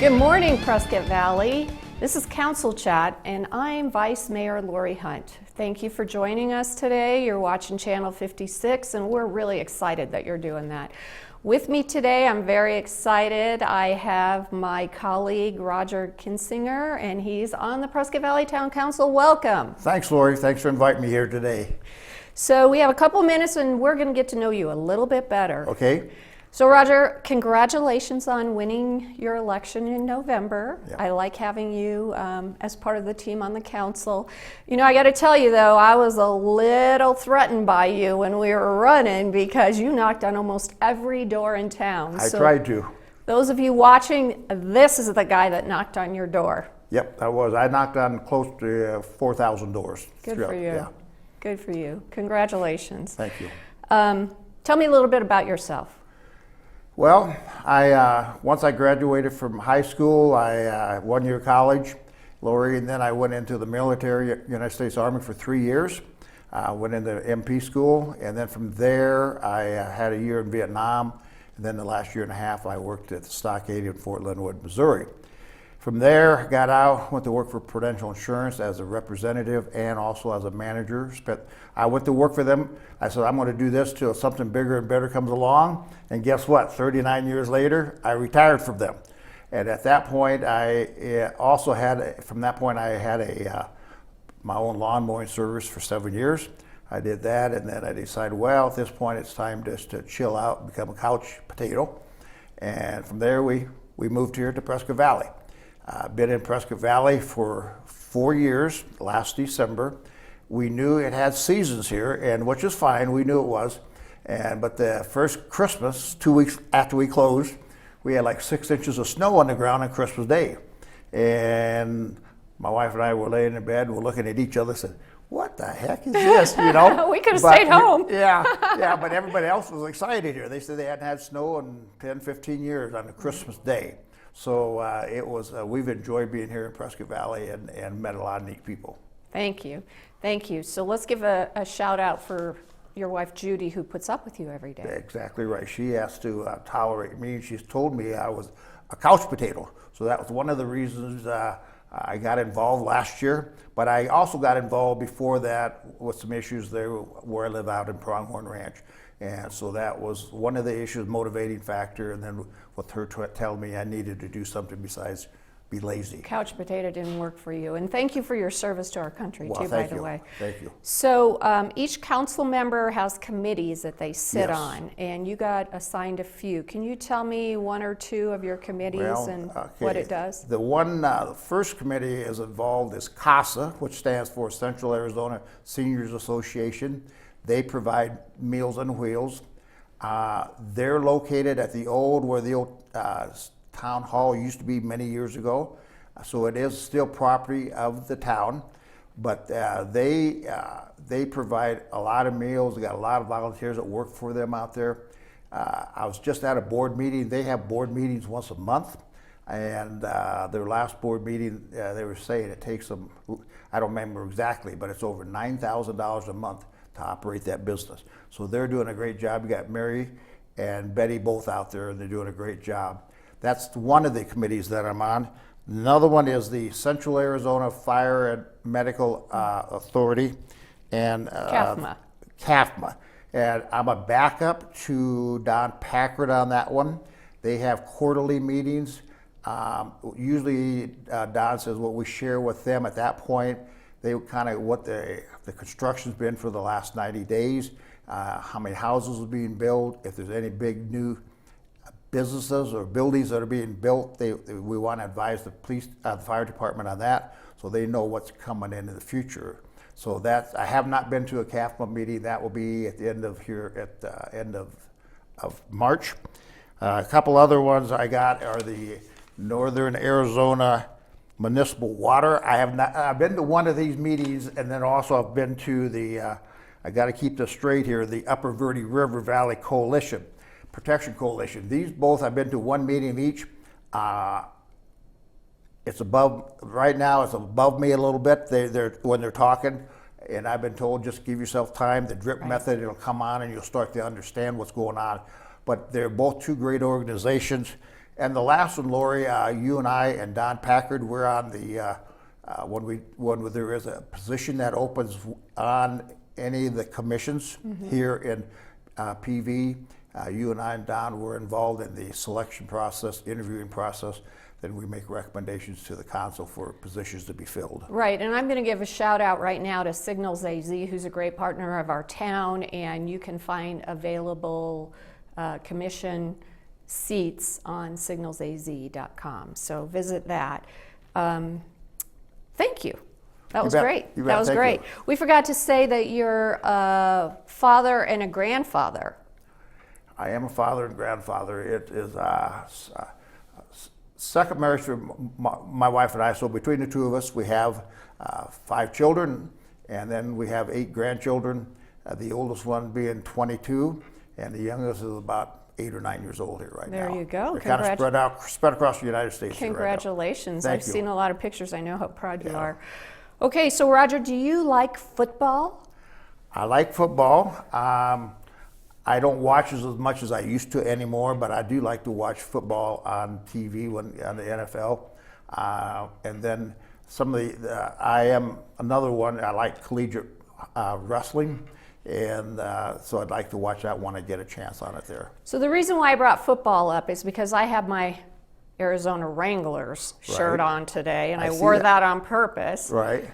Good morning, Prescott Valley. This is Council Chat, and I'm Vice Mayor Lori Hunt. Thank you for joining us today. You're watching Channel 56, and we're really excited that you're doing that. With me today, I'm very excited. I have my colleague, Roger Kinsinger, and he's on the Prescott Valley Town Council. Welcome. Thanks, Lori. Thanks for inviting me here today. So we have a couple minutes, and we're going to get to know you a little bit better. Okay. So Roger, congratulations on winning your election in November. Yeah. I like having you as part of the team on the council. You know, I got to tell you though, I was a little threatened by you when we were running because you knocked on almost every door in town. I tried to. Those of you watching, this is the guy that knocked on your door. Yep, I was. I knocked on close to 4,000 doors. Good for you. Yeah. Good for you. Congratulations. Thank you. Tell me a little bit about yourself. Well, once I graduated from high school, I 1 year college, Lori, and then I went into the military, United States Army for 3 years. Went into MP school, and then from there I had a year in Vietnam, and then the last year and a half I worked at the Stockade in Fort Linwood, Missouri. From there, got out, went to work for Prudential Insurance as a representative and also as a manager. I went to work for them. I said, I'm going to do this till something bigger and better comes along. And guess what? 39 years later, I retired from them. And at that point, I also had, from that point, I had my own lawn mowing service for 7 years. I did that, and then I decided, well, at this point, it's time just to chill out and become a couch potato. And from there, we moved here to Prescott Valley. I've been in Prescott Valley for 4 years, last December. We knew it had seasons here, and which is fine, we knew it was. But the first Christmas, 2 weeks after we closed, we had like 6 inches of snow on the ground on Christmas Day. And my wife and I were laying in bed, and we're looking at each other and said, what the heck is this, you know? We could have stayed home. Yeah, but everybody else was excited here. They said they hadn't had snow in 10, 15 years on a Christmas Day. So it was. We've enjoyed being here in Prescott Valley and met a lot of neat people. Thank you. Thank you. So let's give a shout out for your wife, Judy, who puts up with you every day. Exactly right. She has to tolerate me. She's told me I was a couch potato. So that was one of the reasons I got involved last year. But I also got involved before that with some issues there where I live out in Pronghorn Ranch. And so that was one of the issues, motivating factor, and then with her telling me I needed to do something besides be lazy. Couch potato didn't work for you. And thank you for your service to our country, well, too, by the way. Thank you. So each council member has committees that they sit Yes. on, and you got assigned a few. Can you tell me one or two of your committees and what it does? The first committee is involved is CASA, which stands for Central Arizona Seniors Association. They provide Meals on Wheels. They're located at where the old town hall used to be many years ago. So it is still property of the town, but they provide a lot of meals. They got a lot of volunteers that work for them out there. I was just at a board meeting. They have board meetings once a month. And their last board meeting, they were saying it takes them, I don't remember exactly, but it's over $9,000 a month to operate that business. So they're doing a great job. You got Mary and Betty both out there, and they're doing a great job. That's one of the committees that I'm on. Another one is the Central Arizona Fire and Medical Authority, and CAFMA. And I'm a backup to Don Packard on that one. They have quarterly meetings. Usually Don says what we share with them at that point, they kind of what the construction's been for the last 90 days, how many houses are being built, if there's any big new businesses or buildings that are being built, we want to advise the fire department on that so they know what's coming in the future. So I have not been to a CAFMA meeting. That will be at the end of March. A couple other ones I got are the Northern Arizona Municipal Water. I've been to one of these meetings, and then also I've been to I got to keep this straight here, the Upper Verde River Valley Coalition, Protection Coalition. These both, I've been to one meeting each. It's above, right now it's above me a little bit. When they're talking, and I've been told just give yourself time, the drip method, it'll come on and you'll start to understand what's going on. But they're both two great organizations. And the last one, Lori, you and I and Don Packard, we're on the, when there is a position that opens on any of the commissions here in PV, you and I and Don were involved in the selection process, interviewing process. Then we make recommendations to the council for positions to be filled. Right, and I'm going to give a shout out right now to Signals AZ, who's a great partner of our town, and you can find available commission seats on signalsaz.com. So visit that. Thank you. That was great. That was great. We forgot to say that you're a father and a grandfather. I am a father and grandfather. It is second marriage for my wife and I. So between the two of us, we have 5 children, and then we have 8 grandchildren. The oldest one being 22, and the youngest is about 8 or 9 years old here right now. There you go. They're kind of spread across the United States. Congratulations. Right. I've seen a lot of pictures. I know how proud you are. Okay, so Roger, do you like football? I like football. I don't watch as much as I used to anymore, but I do like to watch football on TV on the NFL. And then some of I am another one. I like collegiate wrestling, and so I'd like to watch that one and get a chance on it there. So the reason why I brought football up is because I have my Arizona Wranglers shirt on today, and I wore that on purpose. Right.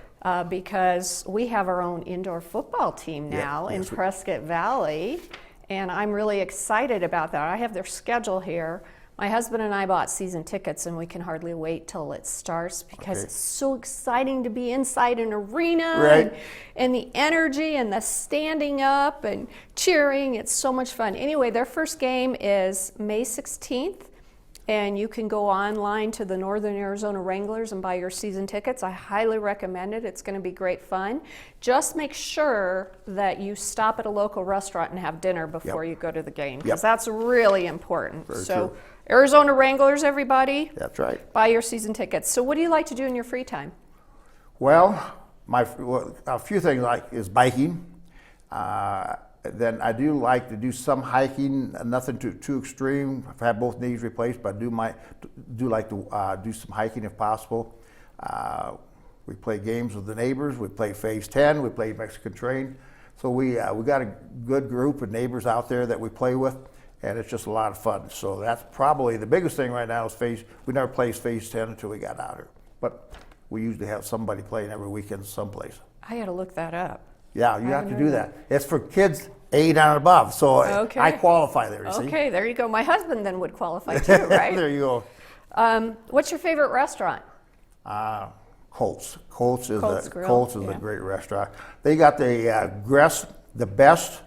Because we have our own indoor football team now in Prescott Valley, and I'm really excited about that. I have their schedule here. My husband and I bought season tickets, and we can hardly wait till it starts because it's so exciting to be inside an arena and the energy and the standing up and cheering. It's so much fun. Anyway, their first game is May 16th. And you can go online to the Northern Arizona Wranglers and buy your season tickets. I highly recommend it. It's going to be great fun. Just make sure that you stop at a local restaurant and have dinner before you go to the game, because that's really important. Very so, true. Arizona Wranglers, everybody. That's right. Buy your season tickets. So, what do you like to do in your free time? Well, a few things is biking. Then I do like to do some hiking, nothing too extreme. I've had both knees replaced, but I do like to do some hiking if possible. We play games with the neighbors. We play Phase 10. We play Mexican Train. So we got a good group of neighbors out there that we play with, and it's just a lot of fun. So that's probably the biggest thing right now is we never played Phase 10 until we got out here. But we usually have somebody playing every weekend someplace. I got to look that up. Yeah, you have to do that. It's for kids 8 and above, so I qualify there, you see. Okay, there you go. My husband then would qualify too, right? There you go. What's your favorite restaurant? Colts. Colts is a great restaurant. They got the best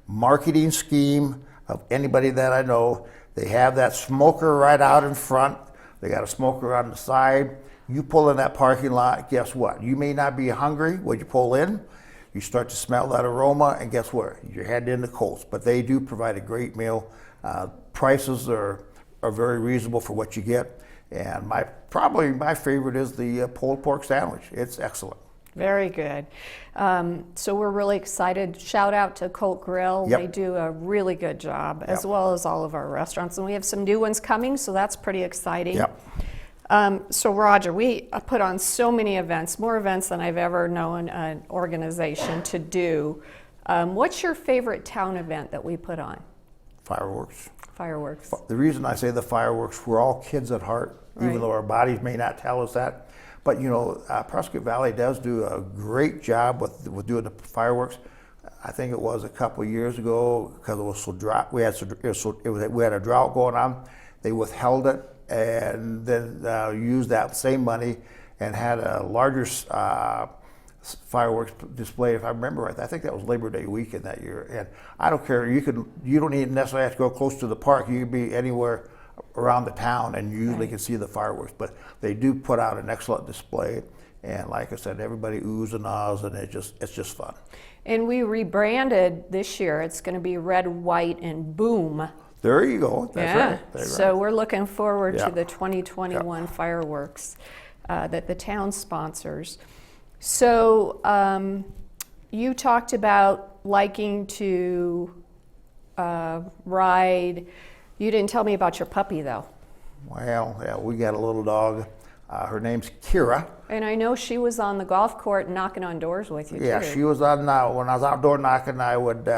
marketing scheme of anybody that I know. They have that smoker right out in front. They got a smoker on the side. You pull in that parking lot, guess what? You may not be hungry when you pull in. You start to smell that aroma, and guess what? You're heading into Colts. But they do provide a great meal. Prices are very reasonable for what you get. And probably my favorite is the pulled pork sandwich. It's excellent. Very good. So we're really excited. Shout out to Colt Grill. They do a really good job, as well as all of our restaurants. And we have some new ones coming, so that's pretty exciting. So Roger, we put on so many events, more events than I've ever known an organization to do. What's your favorite town event that we put on? Fireworks. Fireworks. The reason I say the fireworks, we're all kids at heart, even though our bodies may not tell us that. But you know, Prescott Valley does do a great job with doing the fireworks. I think it was a couple of years ago, because it was so dry. We had a drought going on. They withheld it, and then used that same money and had a larger fireworks display. If I remember right, I think that was Labor Day weekend that year. And I don't care. You don't even necessarily have to go close to the park. You can be anywhere around the town, and you usually can see the fireworks. But they do put out an excellent display. And like I said, everybody oohs and ahs, and it's just fun. And we rebranded this year. It's going to be red, white, and boom. There you go. That's right. That's so we're looking forward to the 2021 fireworks that the town sponsors. So you talked about liking to ride. You didn't tell me about your puppy, though. Well, yeah, we got a little dog. Her name's Kira. And I know she was on the golf court knocking on doors with you, Yeah, too. she was on, when I was outdoor knocking, I would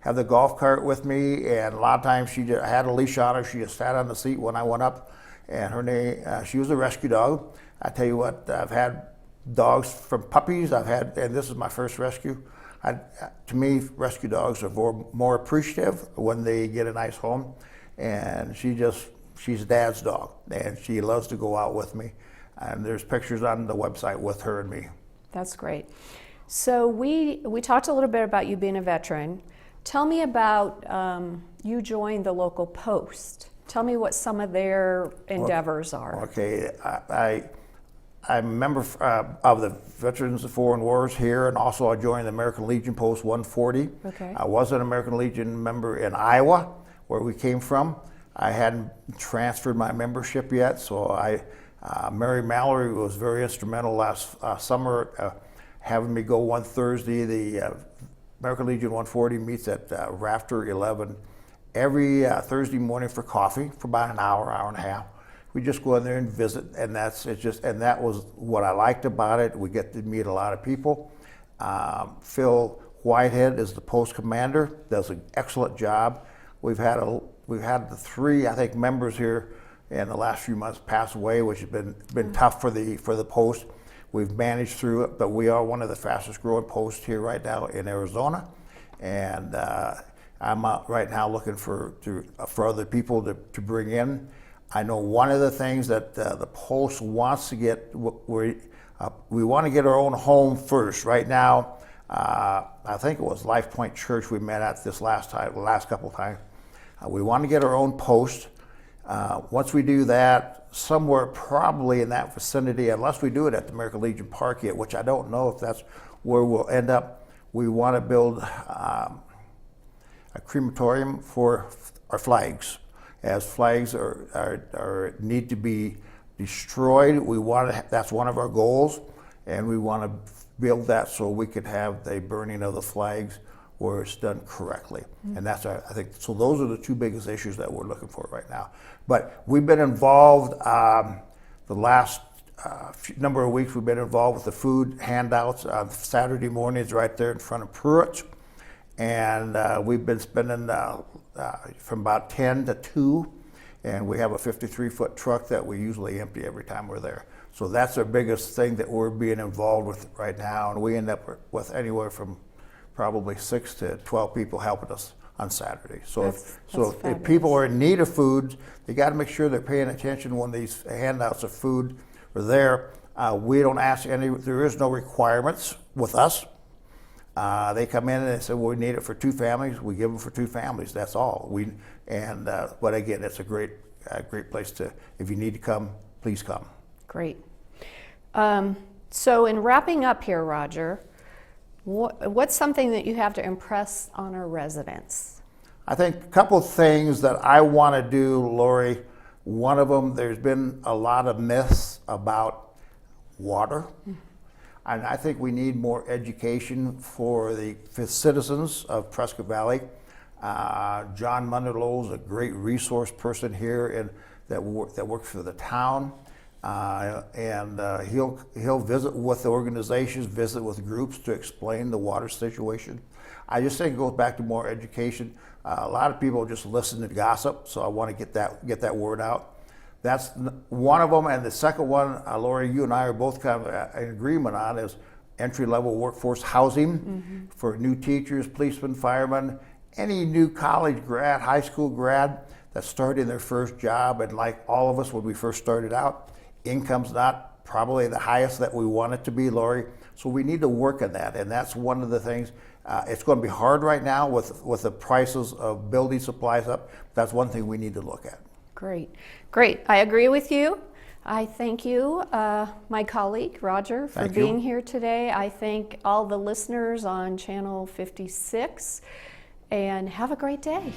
have the golf cart with me, and a lot of times she just had a leash on her. She just sat on the seat when I went up, and her name, she was a rescue dog. I tell you what, I've had dogs from puppies, and this is my first rescue. To me, rescue dogs are more appreciative when they get a nice home, and she's Dad's dog, and she loves to go out with me. And there's pictures on the website with her and me. That's great. So we talked a little bit about you being a veteran. Tell me about you joined the local Post. Tell me what some of their endeavors are. Okay, I'm a member of the Veterans of Foreign Wars here, and also I joined the American Legion Post 140. Okay. I was an American Legion member in Iowa, where we came from. I hadn't transferred my membership yet, so Mary Mallory was very instrumental last summer, having me go one Thursday. The American Legion 140 meets at Rafter 11 every Thursday morning for coffee for about an hour, hour and a half. We just go in there and visit, and that was what I liked about it. We get to meet a lot of people. Phil Whitehead is the post commander, does an excellent job. We've had the three, I think, members here in the last few months pass away, which has been tough for the post. We've managed through it, but we are one of the fastest growing posts here right now in Arizona, and I'm out right now looking for other people to bring in. I know one of the things that the post wants to get, we want to get our own home first. Right now, I think it was Life Point Church we met at the last couple of times. We want to get our own post. Once we do that, somewhere probably in that vicinity, unless we do it at the American Legion Park yet, which I don't know if that's where we'll end up, we want to build a crematorium for our flags. As flags need to be destroyed, that's one of our goals, and we want to build that so we could have the burning of the flags where it's done correctly. Mm-hmm. And that's, I think, so those are the two biggest issues that we're looking for right now. But we've been involved, the last number of weeks, we've been involved with the food handouts on Saturday mornings right there in front of Pruitt. And we've been spending from about 10 to 2, and we have a 53-foot truck that we usually empty every time we're there. So that's our biggest thing that we're being involved with right now, and we end up with anywhere from probably 6 to 12 people helping us on Saturday. So if people are in need of food, they got to make sure they're paying attention when these handouts of food are there. We don't ask there is no requirements with us. They come in and they say, well, we need it for 2 families. We give them for 2 families. That's all. But again, it's a great place to, if you need to come, please come. Great. So in wrapping up here, Roger, what's something that you have to impress on our residents? I think a couple of things that I want to do, Lori. One of them, there's been a lot of myths about water. Mm-hmm. And I think we need more education for the citizens of Prescott Valley. John Munderloh is a great resource person here that works for the town. He'll visit with organizations, visit with groups to explain the water situation. I just think it goes back to more education. A lot of people just listen to gossip, so I want to get that word out. That's one of them, and the second one, Lori, you and I are both kind of in agreement on, is entry-level workforce housing for new teachers, policemen, firemen, any new college grad, high school grad that's starting their first job. And like all of us when we first started out, income's not probably the highest that we want it to be, Lori. So we need to work on that, and that's one of the things. It's going to be hard right now with the prices of building supplies up. That's one thing we need to look at. Great. I agree with you. I thank you, my colleague, Roger, for being here today. I thank all the listeners on Channel 56, and have a great day.